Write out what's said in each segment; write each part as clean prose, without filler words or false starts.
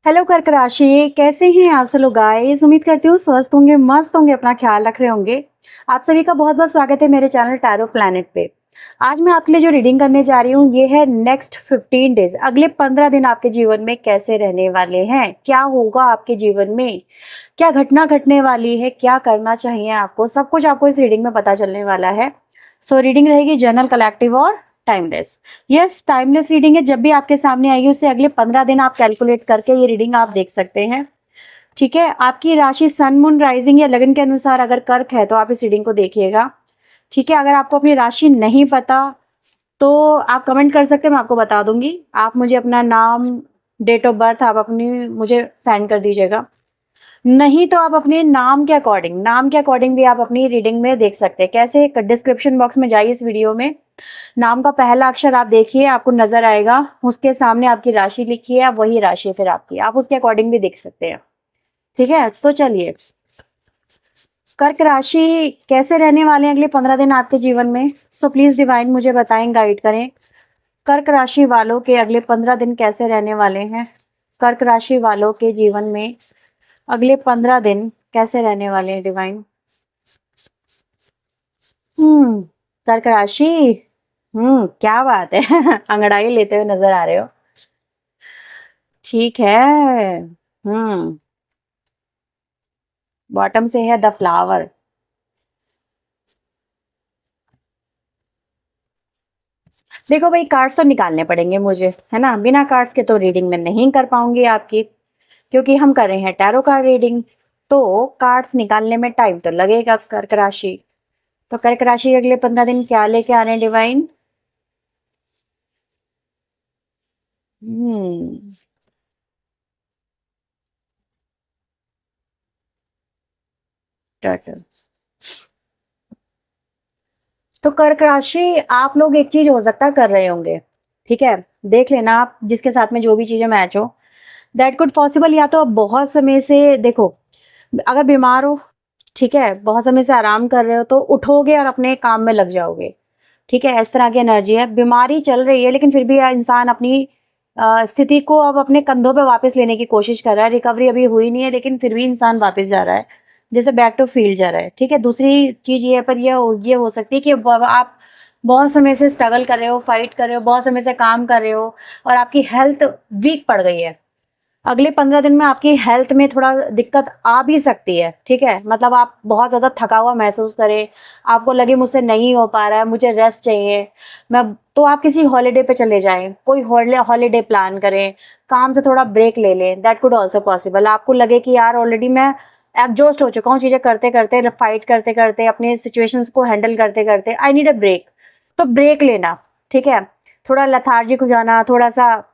Hello कर्क राशि, कैसे हैं आप सब लोग गाइस। उम्मीद करती हूँ स्वस्थ होंगे, मस्त होंगे, अपना ख्याल रख रहे होंगे। आप सभी का बहुत बहुत स्वागत है मेरे चैनल टैरो प्लैनेट पे। आज मैं आपके लिए जो रीडिंग करने जा रही हूँ ये है नेक्स्ट 15 डेज, अगले 15 दिन आपके जीवन में कैसे रहने वाले हैं, क्या होगा आपके जीवन में, क्या घटना घटने वाली है, क्या करना चाहिए आपको, सब कुछ आपको इस रीडिंग में पता चलने वाला है। सो रीडिंग रहेगी जनरल, कलेक्टिव और टाइमलेस। यस, टाइमलेस रीडिंग है। जब भी आपके सामने आएगी उससे अगले 15 दिन आप कैलकुलेट करके ये रीडिंग आप देख सकते हैं। ठीक है, आपकी राशि सन, मून, राइजिंग या लगन के अनुसार अगर कर्क है तो आप इस रीडिंग को देखिएगा। ठीक है, अगर आपको अपनी राशि नहीं पता तो आप कमेंट कर सकते हैं, मैं आपको बता दूंगी। आप मुझे अपना नाम, डेट ऑफ बर्थ आप अपनी मुझे सेंड कर दीजिएगा। नहीं तो आप अपने नाम के अकॉर्डिंग भी आप अपनी रीडिंग में देख सकते हैं। कैसे? डिस्क्रिप्शन बॉक्स में जाइए, इस वीडियो में नाम का पहला अक्षर आप देखिए, आपको नजर आएगा, उसके सामने आपकी राशि लिखी है, वही राशि फिर आपकी, आप उसके अकॉर्डिंग भी देख सकते हैं। ठीक है, तो चलिए, कर्क राशि कैसे रहने वाले हैं अगले 15 दिन आपके जीवन में। सो प्लीज डिवाइन मुझे बताएं, गाइड करें, कर्क राशि वालों के अगले 15 दिन कैसे रहने वाले हैं। कर्क राशि वालों के जीवन में अगले 15 दिन कैसे रहने वाले हैं डिवाइन। हम्म कर्क राशि, क्या बात है अंगड़ाई लेते हुए नजर आ रहे हो। ठीक है। बॉटम से है द फ्लावर। देखो भाई, कार्ड्स तो निकालने पड़ेंगे मुझे, है ना। बिना कार्ड्स के तो रीडिंग में नहीं कर पाऊंगी आपकी, क्योंकि हम कर रहे हैं टैरो कार्ड रीडिंग। तो कार्ड्स निकालने में टाइम तो लगेगा। कर्क राशि, तो कर्क राशि अगले 15 दिन क्या लेके आ रहे हैं डिवाइन। हम्म टर्टल। तो कर्क राशि, आप लोग एक चीज हो सकता है कर रहे होंगे। ठीक है, देख लेना आप जिसके साथ में जो भी चीजें मैच हो, दैट कुड पॉसिबल। या तो आप बहुत समय से देखो, अगर बीमार हो, ठीक है, बहुत समय से आराम कर रहे हो, तो उठोगे और अपने काम में लग जाओगे। ठीक है, इस तरह की एनर्जी है। बीमारी चल रही है लेकिन फिर भी इंसान अपनी स्थिति को अब अपने कंधों पे वापस लेने की कोशिश कर रहा है। रिकवरी अभी हुई नहीं है लेकिन फिर भी इंसान वापस जा रहा है, जैसे बैक टू फील्ड जा रहा है। ठीक है, दूसरी चीज ये पर ये हो सकती है कि आप बहुत समय से स्ट्रगल कर रहे हो, फाइट कर रहे हो, बहुत समय से काम कर रहे हो और आपकी हेल्थ वीक पड़ गई है। अगले 15 दिन में आपकी हेल्थ में थोड़ा दिक्कत आ भी सकती है। ठीक है, मतलब आप बहुत ज़्यादा थका हुआ महसूस करें, आपको लगे मुझसे नहीं हो पा रहा है, मुझे रेस्ट चाहिए, मैं तो आप किसी हॉलीडे पे चले जाएं, कोई हॉलीडे प्लान करें, काम से थोड़ा ब्रेक ले लें। That could also possible. आपको लगे कि यार ऑलरेडी मैं एग्जॉस्ट हो चुका हूँ चीज़ें करते करते, फाइट करते करते, अपने सिचुएशंस को हैंडल करते करते, आई नीड अ ब्रेक। तो ब्रेक लेना, ठीक है, थोड़ा लथार्जिक हो जाना, थोड़ा सा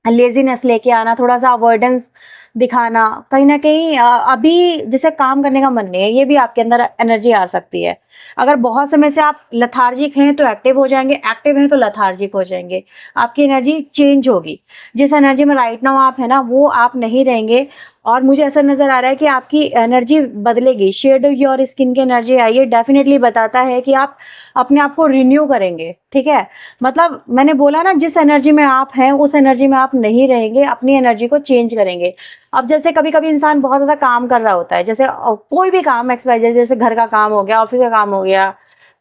लेजीनेस लेके आना, थोड़ा सा अवॉइडेंस दिखाना, कहीं ना कहीं अभी जैसे काम करने का मन नहीं है, ये भी आपके अंदर एनर्जी आ सकती है। अगर बहुत समय से आप लथार्जिक हैं तो एक्टिव हो जाएंगे, एक्टिव हैं तो लथार्जिक हो जाएंगे, आपकी एनर्जी चेंज होगी। जिस एनर्जी में राइट नाउ आप है ना, वो आप नहीं रहेंगे। और मुझे ऐसा नजर आ रहा है कि आपकी एनर्जी बदलेगी। शेड योर स्किन की एनर्जी आई है, डेफिनेटली बताता है कि आप अपने आप को रिन्यू करेंगे। ठीक है, मतलब मैंने बोला ना, जिस एनर्जी में आप हैं उस एनर्जी में आप नहीं रहेंगे, अपनी एनर्जी को चेंज करेंगे। अब जैसे कभी कभी इंसान बहुत ज़्यादा काम कर रहा होता है, जैसे कोई भी काम XYZ, जैसे घर का काम हो गया, ऑफिस का काम हो गया,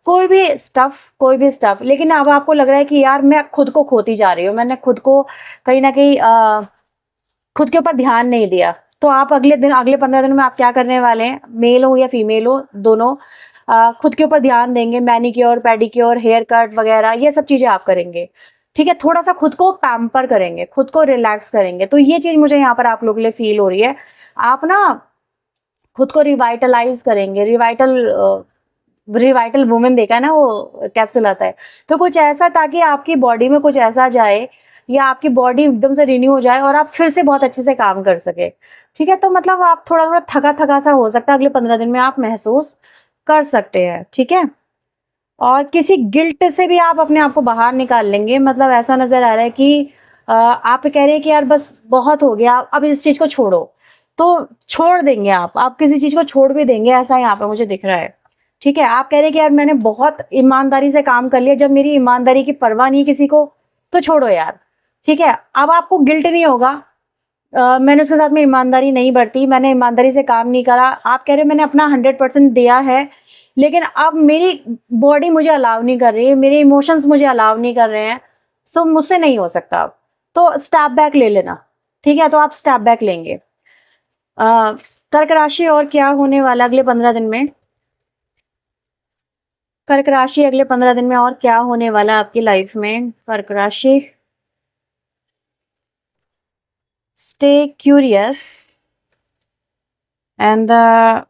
कोई भी स्टफ, लेकिन अब आपको लग रहा है कि यार मैं खुद को खोती जा रही हूँ, मैंने खुद को कहीं ना कहीं खुद के ऊपर ध्यान नहीं दिया। तो आप अगले 15 दिनों में आप क्या करने वाले हैं, मेल हो या फीमेल हो, दोनों खुद के ऊपर ध्यान देंगे। मैनिक्योर, पेडिक्योर, हेयर कट वगैरह, ये सब चीजें आप करेंगे। ठीक है, थोड़ा सा खुद को पैम्पर करेंगे, खुद को रिलैक्स करेंगे। तो ये चीज मुझे यहाँ पर आप लोगों के लिए फील हो रही है। आप ना खुद को रिवाइटलाइज करेंगे। रिवाइटल वुमेन देखा है ना, वो कैप्सूल आता है, तो कुछ ऐसा, ताकि आपकी बॉडी में कुछ ऐसा जाए या आपकी बॉडी एकदम से रिन्यू हो जाए और आप फिर से बहुत अच्छे से काम कर सके। ठीक है, तो मतलब आप थोड़ा थोड़ा थका थका सा हो सकता है, अगले 15 दिन में आप महसूस कर सकते हैं। ठीक है, और किसी गिल्ट से भी आप अपने आप को बाहर निकाल लेंगे। मतलब ऐसा नजर आ रहा है कि आप कह रहे हैं कि यार बस बहुत हो गया, अब इस चीज को छोड़ो, तो छोड़ देंगे आप किसी चीज को छोड़ भी देंगे, ऐसा यहाँ पे मुझे दिख रहा है। ठीक है, आप कह रहे हैं कि यार मैंने बहुत ईमानदारी से काम कर लिया, जब मेरी ईमानदारी की परवाह नहीं किसी को, तो छोड़ो यार। ठीक है, अब आपको गिल्ट नहीं होगा, मैंने उसके साथ में ईमानदारी नहीं बरती, मैंने ईमानदारी से काम नहीं करा। आप कह रहे हो मैंने अपना 100% दिया है, लेकिन अब मेरी बॉडी मुझे अलाउ नहीं कर रही है, मेरे इमोशंस मुझे अलाउ नहीं कर रहे हैं, सो मुझसे नहीं हो सकता अब। तो स्टेप बैक ले लेना, ठीक है? तो आप स्टेप बैक लेंगे। कर्क राशि और क्या होने वाला अगले 15 दिन में? कर्क राशि अगले 15 दिन में और क्या होने वाला आपकी लाइफ में? कर्क राशि, स्टे क्यूरियस एंड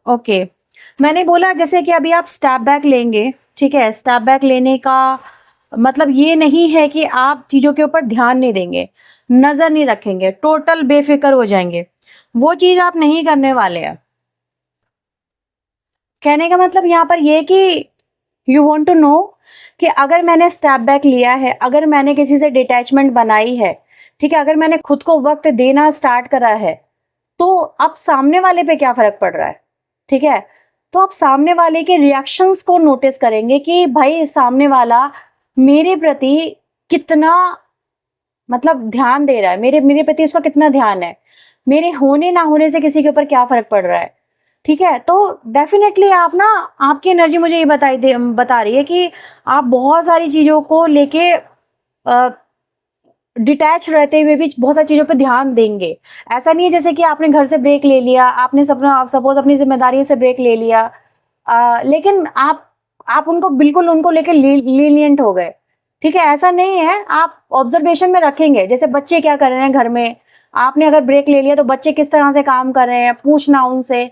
ओके। मैंने बोला जैसे कि अभी आप स्टेप बैक लेंगे, ठीक है? स्टेप बैक लेने का मतलब ये नहीं है कि आप चीज़ों के ऊपर ध्यान नहीं देंगे, नज़र नहीं रखेंगे, टोटल बेफिक्र हो जाएंगे, वो चीज़ आप नहीं करने वाले हैं। कहने का मतलब यहाँ पर ये कि यू वांट टू नो कि अगर मैंने स्टेप बैक लिया है, अगर मैंने किसी से डिटैचमेंट बनाई है, ठीक है? अगर मैंने खुद को वक्त देना स्टार्ट करा है, तो अब सामने वाले पे क्या फ़र्क पड़ रहा है, ठीक है? तो आप सामने वाले के रिएक्शंस को नोटिस करेंगे कि भाई सामने वाला मेरे प्रति कितना मतलब ध्यान दे रहा है, मेरे मेरे प्रति उसका कितना ध्यान है, मेरे होने ना होने से किसी के ऊपर क्या फ़र्क पड़ रहा है, ठीक है? तो डेफ़िनेटली आप ना, आपकी एनर्जी मुझे ये बता रही है कि आप बहुत सारी चीज़ों को लेके डिटैच रहते हुए भी बहुत सारी चीज़ों पे ध्यान देंगे। ऐसा नहीं है जैसे कि आपने घर से ब्रेक ले लिया, आपने सपना सपोज़ अपनी ज़िम्मेदारियों से ब्रेक ले लिया, लेकिन आप उनको बिल्कुल उनको लेके लीनिएंट हो गए, ठीक है? ऐसा नहीं है, आप ऑब्ज़र्वेशन में रखेंगे, जैसे बच्चे क्या कर रहे हैं घर में, आपने अगर ब्रेक ले लिया तो बच्चे किस तरह से काम कर रहे हैं, पूछना उनसे,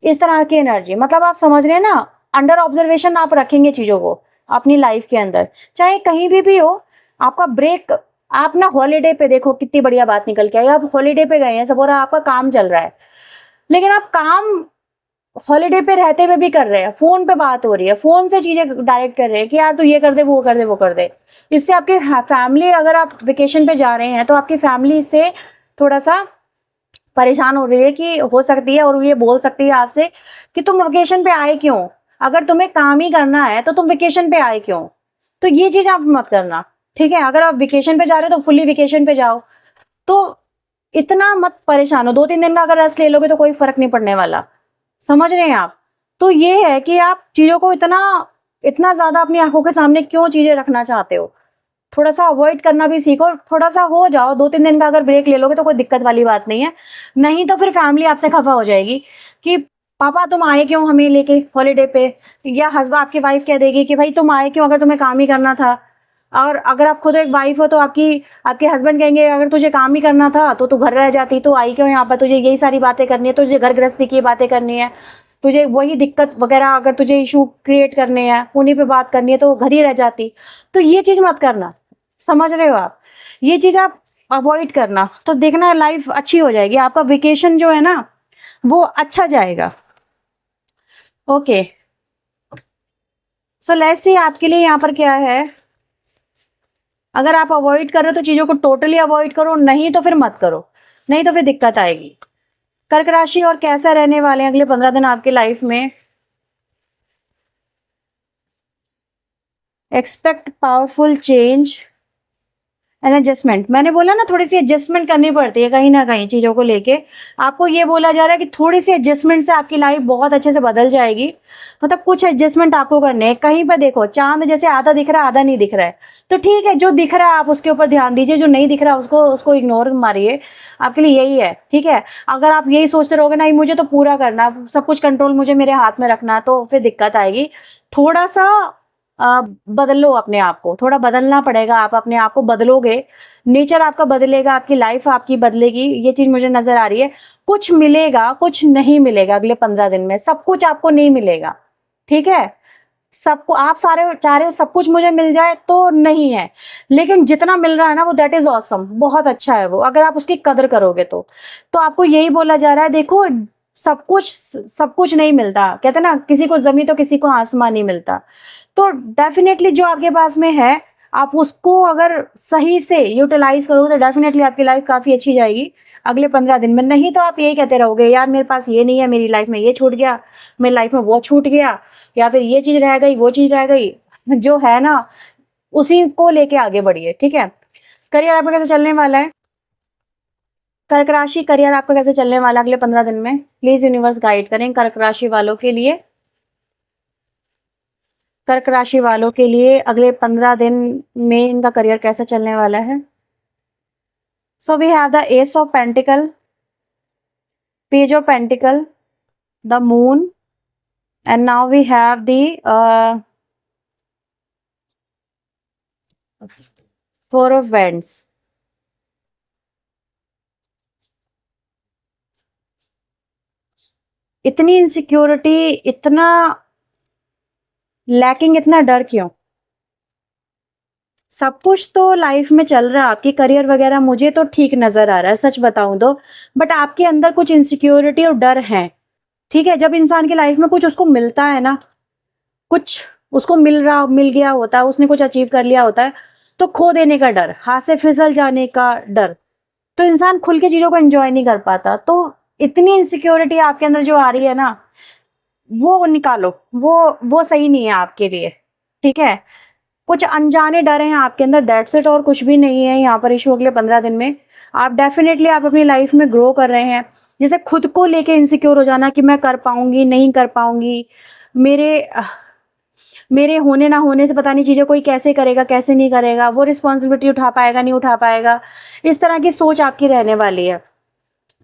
इस तरह की एनर्जी। मतलब आप समझ रहे हैं ना, अंडर ऑब्ज़र्वेशन आप रखेंगे चीज़ों को अपनी लाइफ़ के अंदर, चाहे कहीं भी हो, आपका ब्रेक, आप ना हॉलिडे पे देखो कितनी बढ़िया बात निकल के आई, आप हॉलिडे पे गए हैं, सपोज़ आपका काम चल रहा है, लेकिन आप काम हॉलिडे पे रहते हुए भी कर रहे हैं, फ़ोन पे बात हो रही है, फ़ोन से चीज़ें डायरेक्ट कर रहे हैं कि यार तू ये कर दे, वो कर दे, वो कर दे। इससे आपकी फैमिली, अगर आप वेकेशन पे जा रहे हैं, तो आपकी फैमिली इससे थोड़ा-सा परेशान हो रही है कि हो सकती है, और ये बोल सकती है आपसे कि तुम वेकेशन पे आए क्यों? अगर तुम्हें काम ही करना है, तो तुम वेकेशन पे आए क्यों? तो ये चीज़ आप मत करना, ठीक है? अगर आप वेकेशन पे जा रहे हो, तो फुल्ली वेकेशन पे जाओ। तो इतना मत परेशान हो, 2-3 दिन का अगर रेस्ट ले लोगे तो कोई फ़र्क नहीं पड़ने वाला। समझ रहे हैं आप? तो ये है कि आप चीज़ों को इतना इतना ज़्यादा अपनी आँखों के सामने क्यों चीज़ें रखना चाहते हो? थोड़ा-सा अवॉइड करना भी सीखो, थोड़ा-सा हो जाओ, 2-3 दिन का अगर ब्रेक ले लोगे तो कोई दिक्कत वाली बात नहीं है। नहीं तो फिर फैमिली आपसे खफ़ा हो जाएगी कि पापा तुम आए क्यों हमें लेके हॉलिडे पे? या आपकी वाइफ़ कह देगी कि भाई तुम आए क्यों, अगर तुम्हें काम ही करना था। और अगर आप खुद एक वाइफ़ हो तो आपके हस्बैंड कहेंगे अगर तुझे काम ही करना था तो तू घर रह जाती, तू आई क्यों यहाँ पर? तुझे यही सारी बातें करनी है, तुझे घर गृहस्थी की बातें करनी है, तुझे वही दिक्कत वग़ैरह अगर तुझे इश्यू क्रिएट करने हैं, उन्हीं पे बात करनी है तो घर ही रह जाती। तो ये चीज़ मत करना। समझ रहे हो आप? ये चीज़ आप अवॉइड करना, तो देखना लाइफ अच्छी हो जाएगी, आपका वेकेशन जो है ना, वो अच्छा जाएगा। ओके, सो लेट्स सी आपके लिए यहाँ पर क्या है। अगर आप अवॉइड कर रहे हो तो चीज़ों को टोटली अवॉइड करो, नहीं तो फिर मत करो, नहीं तो फिर दिक्कत आएगी। कर्क राशि और कैसा रहने वाले हैं अगले 15 दिन आपकी लाइफ में? Expect powerful change an adjustment. मैंने बोला ना थोड़ी सी एडजस्टमेंट करनी पड़ती है कहीं ना कहीं चीज़ों को लेके। आपको ये बोला जा रहा है कि थोड़ी सी एडजस्टमेंट से आपकी लाइफ बहुत अच्छे से बदल जाएगी। मतलब कुछ एडजस्टमेंट आपको करने हैं। कहीं पर देखो चांद जैसे आधा दिख रहा है, आधा नहीं दिख रहा है, तो ठीक है, जो दिख रहा है आप उसके ऊपर ध्यान दीजिए, जो नहीं दिख रहा उसको उसको इग्नोर मारिए। आपके लिए यही है, ठीक है? अगर आप यही सोचते रहोगे नहीं मुझे तो पूरा करना, सब कुछ कंट्रोल मुझे मेरे हाथ में रखना, तो फिर दिक्कत आएगी। थोड़ा सा बदलो अपने आप को, थोड़ा बदलना पड़ेगा। आप अपने आप को बदलोगे, नेचर आपका बदलेगा, आपकी लाइफ आपकी बदलेगी, ये चीज़ मुझे नज़र आ रही है। कुछ मिलेगा, कुछ नहीं मिलेगा अगले 15 दिन में, सब कुछ आपको नहीं मिलेगा, ठीक है? सबको आप सारे चाह रहे हो सब कुछ मुझे मिल जाए, तो नहीं है, लेकिन जितना मिल रहा है ना वो दैट इज़ ऑसम, बहुत अच्छा है वो, अगर आप उसकी कदर करोगे तो। तो आपको यही बोला जा रहा है, देखो सब कुछ नहीं मिलता, कहते हैं ना किसी को ज़मीन तो किसी को आसमान नहीं मिलता। तो डेफिनेटली जो आपके पास में है, आप उसको अगर सही से यूटिलाइज़ करोगे तो डेफिनेटली आपकी लाइफ काफ़ी अच्छी जाएगी अगले 15 दिन में। नहीं तो आप यही कहते रहोगे यार मेरे पास ये नहीं है, मेरी लाइफ में ये छूट गया, मेरी लाइफ में वो छूट गया, या फिर ये चीज़ रह गई, वो चीज़ रह गई। जो है ना उसी को लेके आगे बढ़िए, ठीक है? करियर आपका कैसे चलने वाला है? कर्क राशि करियर आपका कैसे चलने वाला अगले 15 दिन में, प्लीज यूनिवर्स गाइड करें कर्क राशि वालों के लिए। कर्क राशि वालों के लिए अगले 15 दिन में इनका करियर कैसा चलने वाला है। So we have the ace of pentacle, page of pentacle, the moon, and now we have the four of wands. इतनी इनसिक्योरिटी, इतना लैकिंग, इतना डर क्यों? सब कुछ तो लाइफ में चल रहा है, आपकी करियर वगैरह मुझे तो ठीक नजर आ रहा है सच बताऊं तो, बट आपके अंदर कुछ इनसिक्योरिटी और डर है। ठीक है, जब इंसान की लाइफ में कुछ उसको मिलता है ना, कुछ उसको मिल गया होता है, उसने कुछ अचीव कर लिया होता है, तो खो देने का डर, हाथ से फिसल जाने का डर, तो इंसान खुल के चीजों को एंजॉय नहीं कर पाता। तो इतनी इनसिक्योरिटी आपके अंदर जो आ रही है ना, वो निकालो, वो सही नहीं है आपके लिए। ठीक है, कुछ अनजाने डर हैं आपके अंदर, दैट्स इट, और कुछ भी नहीं है यहाँ पर इशू। अगले 15 दिन में आप डेफिनेटली आप अपनी लाइफ में ग्रो कर रहे हैं। जैसे खुद को लेके इनसिक्योर हो जाना कि मैं कर पाऊंगी नहीं कर पाऊंगी, मेरे होने ना होने से पता नहीं चीजें कोई कैसे करेगा कैसे नहीं करेगा, वो रिस्पॉन्सिबिलिटी उठा पाएगा नहीं उठा पाएगा, इस तरह की सोच आपकी रहने वाली है।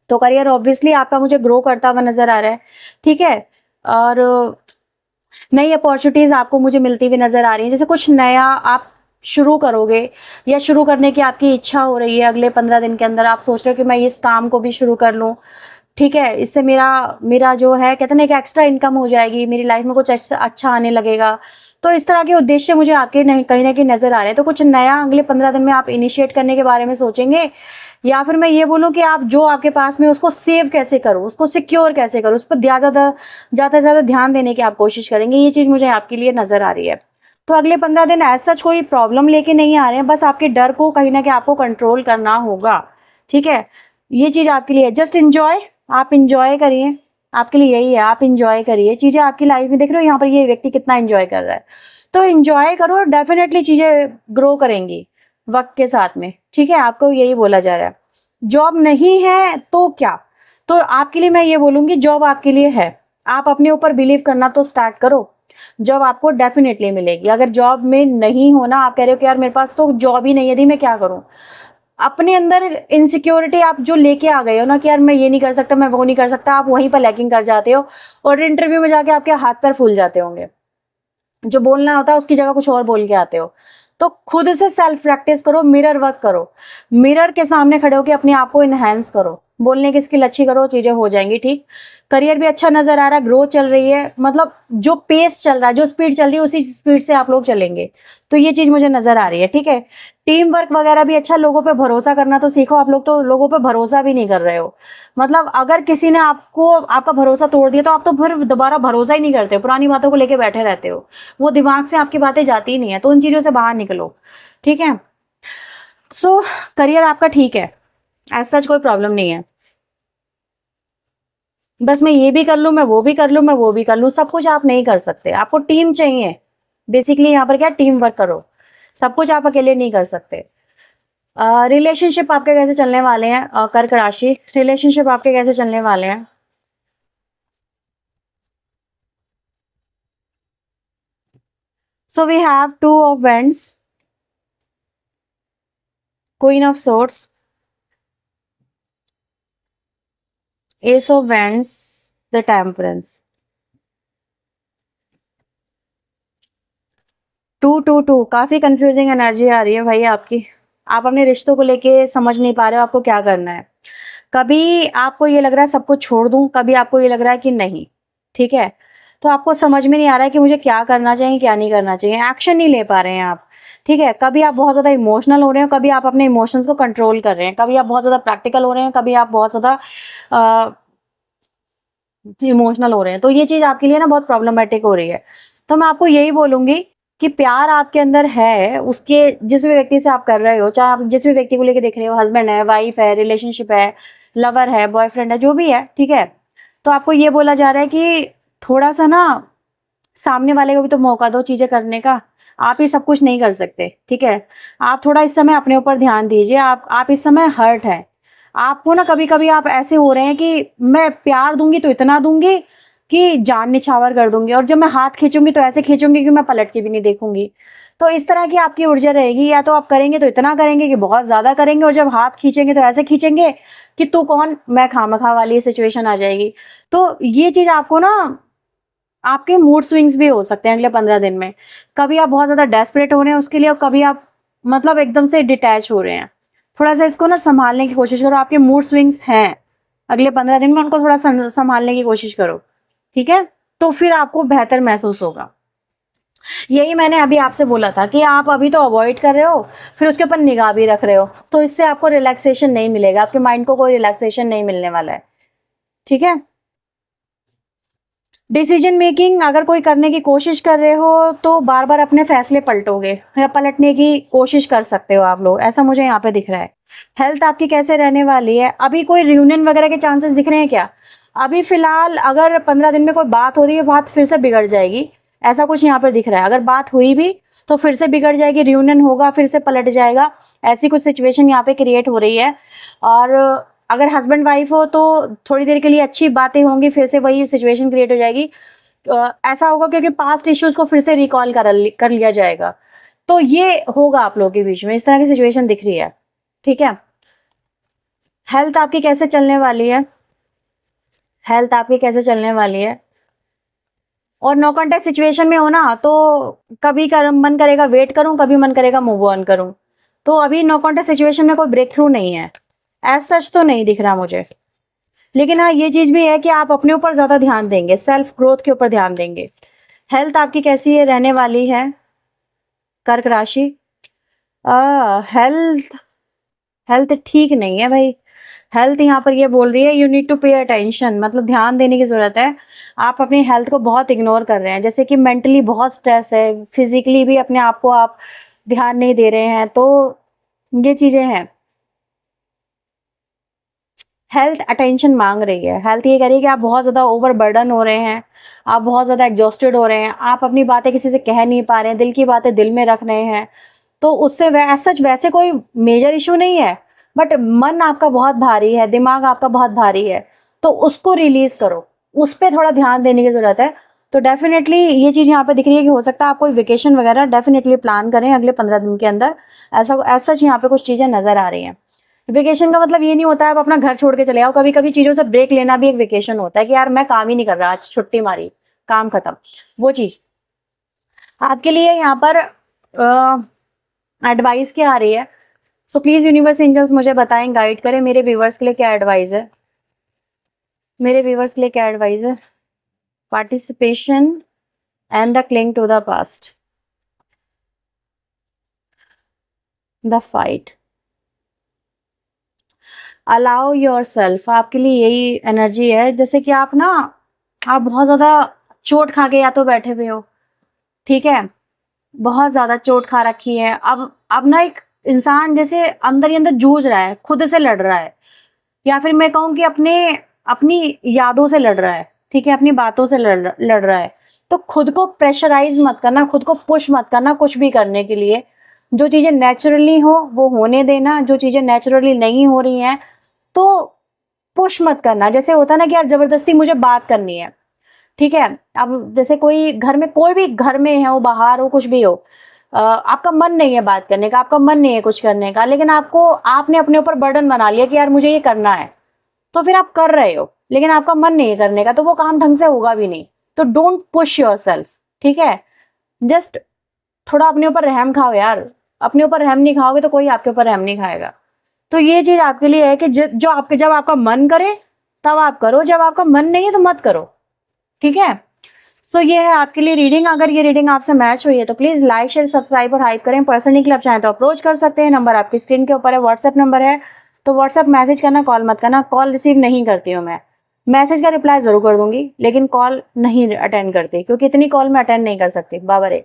तो करियर ऑब्वियसली आपका मुझे ग्रो करता हुआ नजर आ रहा है। ठीक है, और नई अपॉर्चुनिटीज आपको मुझे मिलती हुई नजर आ रही है। जैसे कुछ नया आप शुरू करोगे या शुरू करने की आपकी इच्छा हो रही है अगले 15 दिन के अंदर, आप सोच रहे हो कि मैं इस काम को भी शुरू कर लूं। ठीक है, इससे मेरा मेरा जो है कहते हैं ना एक एक्स्ट्रा इनकम हो जाएगी, मेरी लाइफ में कुछ अच्छा आने लगेगा। तो इस तरह के उद्देश्य मुझे आपके कहीं ना कहीं नजर आ रहे हैं। तो कुछ नया अगले 15 दिन में आप इनिशिएट करने के बारे में सोचेंगे, या फिर मैं ये बोलूं कि आप जो आपके पास में उसको सेव कैसे करो, उसको सिक्योर कैसे करो, उस पर ज़्यादा से ज़्यादा ध्यान देने की आप कोशिश करेंगे। ये चीज़ मुझे आपके लिए नजर आ रही है। तो अगले 15 दिन एज सच कोई प्रॉब्लम लेके नहीं आ रहे हैं, बस आपके डर को कहीं ना कहीं आपको कंट्रोल करना होगा। ठीक है, ये चीज़ आपके लिए जस्ट इंजॉय, आप इंजॉय करिए, आपके लिए यही है, आप इंजॉय करिए चीज़ें आपकी लाइफ में। देख रहे हो यहाँ पर ये व्यक्ति कितना इंजॉय कर रहा है, तो इंजॉय करो, डेफिनेटली चीज़ें ग्रो करेंगी वक्त के साथ में। ठीक है, आपको यही बोला जा रहा है। जॉब नहीं है तो क्या, तो आपके लिए मैं ये बोलूँगी जॉब आपके लिए है, आप अपने ऊपर बिलीव करना तो स्टार्ट करो, जॉब आपको डेफिनेटली मिलेगी। अगर जॉब में नहीं होना, आप कह रहे हो कि यार मेरे पास तो जॉब ही नहीं है, मैं क्या करूँ, अपने अंदर इनसिक्योरिटी आप जो लेके आ गए हो ना कि यार मैं ये नहीं कर सकता, मैं वो नहीं कर सकता, आप वहीं पर लैकिंग कर जाते हो और इंटरव्यू में जाके आपके हाथ पैर फूल जाते होंगे, जो बोलना होता है उसकी जगह कुछ और बोल के आते हो। तो खुद से सेल्फ प्रैक्टिस करो, मिरर वर्क करो, मिरर के सामने खड़े होकर अपने आप को इनहेंस करो, बोलने की स्किल अच्छी करो, चीजें हो जाएंगी ठीक। करियर भी अच्छा नजर आ रहा है, ग्रोथ चल रही है, मतलब जो पेस चल रहा है, जो स्पीड चल रही है, उसी स्पीड से आप लोग चलेंगे। तो ये चीज मुझे नजर आ रही है। ठीक है, टीम वर्क वगैरह भी अच्छा, लोगों पे भरोसा करना तो सीखो। आप लोग तो लोगों पे भरोसा भी नहीं कर रहे हो, मतलब अगर किसी ने आपको आपका भरोसा तोड़ दिया तो आप तो फिर दोबारा भरोसा ही नहीं करते हो, पुरानी बातों को लेके बैठे रहते हो, वो दिमाग से आपकी बातें जाती ही नहीं है। तो उन चीजों से बाहर निकलो। ठीक है, सो करियर आपका ठीक है, एज सच कोई प्रॉब्लम नहीं है। बस मैं ये भी कर लूं, मैं वो भी कर लूं, मैं वो भी कर लूं, सब कुछ आप नहीं कर सकते, आपको टीम चाहिए। बेसिकली यहाँ पर क्या, टीम वर्क करो, सब कुछ आप अकेले नहीं कर सकते। रिलेशनशिप आपके कैसे चलने वाले हैं, कर्क राशि, रिलेशनशिप आपके कैसे चलने वाले हैं। So we have two of wands, queen of swords, ace of wands, the temperance, 2 2 2। काफी कंफ्यूजिंग एनर्जी आ रही है भाई आपकी, आप अपने रिश्तों को लेके समझ नहीं पा रहे हो आपको क्या करना है। कभी आपको ये लग रहा है सब कुछ छोड़ दूं, कभी आपको ये लग रहा है कि नहीं। ठीक है, तो आपको समझ में नहीं आ रहा है कि मुझे क्या करना चाहिए क्या नहीं करना चाहिए, एक्शन नहीं ले पा रहे हैं आप। ठीक है, कभी आप बहुत ज्यादा इमोशनल हो रहे हो, कभी आप अपने इमोशंस को कंट्रोल कर रहे हैं, कभी आप बहुत ज्यादा प्रैक्टिकल हो रहे हैं, कभी आप बहुत ज्यादा इमोशनल हो रहे हैं। तो ये चीज आपके लिए ना बहुत प्रॉब्लमेटिक हो रही है। तो मैं आपको यही बोलूंगी कि प्यार आपके अंदर है, उसके जिस भी व्यक्ति से आप कर रहे हो, चाहे आप जिस भी व्यक्ति को लेके देख रहे हो, हस्बैंड है, वाइफ है, रिलेशनशिप है, लवर है, बॉयफ्रेंड है, जो भी है। ठीक है, तो आपको ये बोला जा रहा है कि थोड़ा सा ना सामने वाले को भी तो मौका दो चीजें करने का, आप ही सब कुछ नहीं कर सकते। ठीक है, आप थोड़ा इस समय अपने ऊपर ध्यान दीजिए, आप इस समय हर्ट है, आपको ना कभी कभी आप ऐसे हो रहे हैं कि मैं प्यार दूंगी तो इतना दूंगी कि जान निछावर कर दूंगी, और जब मैं हाथ खींचूंगी तो ऐसे खींचूंगी कि मैं पलट के भी नहीं देखूंगी। तो इस तरह की आपकी ऊर्जा रहेगी, या तो आप करेंगे तो इतना करेंगे कि बहुत ज्यादा करेंगे, और जब हाथ खींचेंगे तो ऐसे खींचेंगे कि तू कौन मैं खामखा वाली सिचुएशन आ जाएगी। तो ये चीज आपको ना, आपके मूड स्विंग्स भी हो सकते हैं अगले 15 दिन में। कभी आप बहुत ज्यादा डेस्परेट हो रहे हैं उसके लिए, और कभी आप मतलब एकदम से डिटैच हो रहे हैं। थोड़ा सा इसको ना संभालने की कोशिश करो। आपके मूड स्विंग्स हैं अगले 15 दिन में, उनको थोड़ा संभालने की कोशिश करो, ठीक है? तो फिर आपको बेहतर महसूस होगा। यही मैंने अभी आपसे बोला था कि आप अभी तो अवॉइड कर रहे हो, फिर उसके ऊपर निगाह भी रख रहे हो, तो इससे आपको रिलैक्सेशन नहीं मिलेगा, आपके माइंड को कोई रिलैक्सेशन नहीं मिलने वाला है, ठीक है? डिसीजन मेकिंग अगर कोई करने की कोशिश कर रहे हो तो बार बार अपने फैसले पलटोगे, या पलटने की कोशिश कर सकते हो आप लोग, ऐसा मुझे यहाँ पे दिख रहा है। हेल्थ आपकी कैसे रहने वाली है? अभी कोई रियूनियन वगैरह के चांसेस दिख रहे हैं क्या? अभी फिलहाल अगर 15 दिन में कोई बात हो रही है, बात फिर से बिगड़ जाएगी, ऐसा कुछ यहाँ पर दिख रहा है। अगर बात हुई भी तो फिर से बिगड़ जाएगी, रियूनियन होगा फिर से पलट जाएगा, ऐसी कुछ सिचुएशन यहाँ पे क्रिएट हो रही है। और अगर हस्बैंड वाइफ हो तो थोड़ी देर के लिए अच्छी बातें होंगी, फिर से वही सिचुएशन क्रिएट हो जाएगी। ऐसा होगा क्योंकि पास्ट इश्यूज को फिर से रिकॉल कर लिया जाएगा। तो ये होगा आप लोगों के बीच में, इस तरह की सिचुएशन दिख रही है, ठीक है? हेल्थ आपकी कैसे चलने वाली है? हेल्थ आपकी कैसे चलने वाली है? और नो कॉन्टेक्ट सिचुएशन में हो ना, तो कभी मन करेगा वेट करूं, कभी मन करेगा मूव ऑन करूं। तो अभी नो कॉन्टेक्ट सिचुएशन में कोई ब्रेक थ्रू नहीं है, एज सच तो नहीं दिख रहा मुझे। लेकिन हाँ, ये चीज भी है कि आप अपने ऊपर ज्यादा ध्यान देंगे, सेल्फ ग्रोथ के ऊपर ध्यान देंगे। हेल्थ आपकी कैसी है रहने वाली है कर्क राशि? हेल्थ हेल्थ ठीक नहीं है भाई। हेल्थ यहाँ पर ये बोल रही है you need to pay attention, मतलब ध्यान देने की जरूरत है। आप अपनी हेल्थ को बहुत इग्नोर कर रहे हैं, जैसे कि मेंटली बहुत स्ट्रेस है, फिजिकली भी अपने आप को आप ध्यान नहीं दे रहे हैं, तो ये चीजें हैं। हेल्थ अटेंशन मांग रही है। हेल्थ ये कह रही है कि आप बहुत ज़्यादा ओवर बर्डन हो रहे हैं, आप बहुत ज़्यादा एग्जॉस्टेड हो रहे हैं, आप अपनी बातें किसी से कह नहीं पा रहे हैं, दिल की बातें दिल में रख रहे हैं। तो उससे सच वैसे कोई मेजर इशू नहीं है, बट मन आपका बहुत भारी है, दिमाग आपका बहुत भारी है, तो उसको रिलीज करो, उस पर थोड़ा ध्यान देने की ज़रूरत है। तो डेफिनेटली ये चीज़ यहाँ पे दिख रही है कि हो सकता है आप कोई वेकेशन वगैरह डेफिनेटली प्लान करें अगले 15 दिन के अंदर। ऐसा सच यहाँ पे कुछ चीज़ें नज़र आ रही हैं। वेकेशन का मतलब ये नहीं होता है आप अपना घर छोड़ के चले आओ, कभी कभी चीजों से ब्रेक लेना भी एक वेकेशन होता है कि यार मैं काम ही नहीं कर रहा, आज छुट्टी मारी, काम खत्म। वो चीज आपके लिए यहाँ पर एडवाइस क्या आ रही है? तो प्लीज यूनिवर्स एंजल्स मुझे बताएं, गाइड करें मेरे व्यूवर्स के लिए क्या एडवाइस है, मेरे व्यूवर्स के लिए क्या एडवाइस है? Participation and the cling to the past, the fight, allow yourself. आपके लिए यही एनर्जी है, जैसे कि आप बहुत ज्यादा चोट खा के या तो बैठे हुए हो, ठीक है? बहुत ज्यादा चोट खा रखी है। अब ना एक इंसान जैसे अंदर ही अंदर जूझ रहा है, खुद से लड़ रहा है, या फिर मैं कहूँ कि अपनी यादों से लड़ रहा है, ठीक है? अपनी बातों से लड़ रहा है। तो खुद को प्रेशराइज मत करना, खुद को पुश मत करना कुछ भी करने के लिए। जो चीजें नेचुरली हो वो होने देना, जो चीजें नेचुरली नहीं हो रही हैं तो पुश मत करना। जैसे होता है ना कि यार जबरदस्ती मुझे बात करनी है, ठीक है? अब जैसे कोई घर में, कोई भी घर में है, वो बाहर हो, कुछ भी हो, आपका मन नहीं है बात करने का, आपका मन नहीं है कुछ करने का, लेकिन आपने अपने ऊपर बर्डन बना लिया कि यार मुझे ये करना है, तो फिर आप कर रहे हो, लेकिन आपका मन नहीं है करने का, तो वो काम ढंग से होगा भी नहीं। तो डोंट पुश योर सेल्फ, ठीक है? जस्ट थोड़ा अपने ऊपर रहम खाओ यार। अपने ऊपर रहम नहीं खाओगे तो कोई आपके ऊपर रहम नहीं खाएगा। तो ये चीज आपके लिए है कि जब आपका मन करे तब आप करो, जब आपका मन नहीं है तो मत करो, ठीक है? सो ये है आपके लिए रीडिंग। अगर ये रीडिंग आपसे मैच हुई है तो प्लीज लाइक शेयर सब्सक्राइब और हाइप करें। पर्सनली क्लब चाहें तो अप्रोच कर सकते हैं, नंबर आपकी स्क्रीन के ऊपर है, व्हाट्सएप नंबर है, तो व्हाट्सएप मैसेज करना, कॉल मत करना। कॉल रिसीव नहीं करती हूँ मैं, मैसेज का रिप्लाई जरूर कर दूंगी, लेकिन कॉल नहीं अटेंड करती, क्योंकि इतनी कॉल मैं अटेंड नहीं कर सकती, बाबा रे।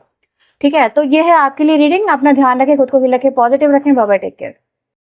ठीक है, तो ये है आपके लिए रीडिंग। अपना ध्यान रखें, खुद को भी रखें, पॉजिटिव रखें। Bye bye, take care.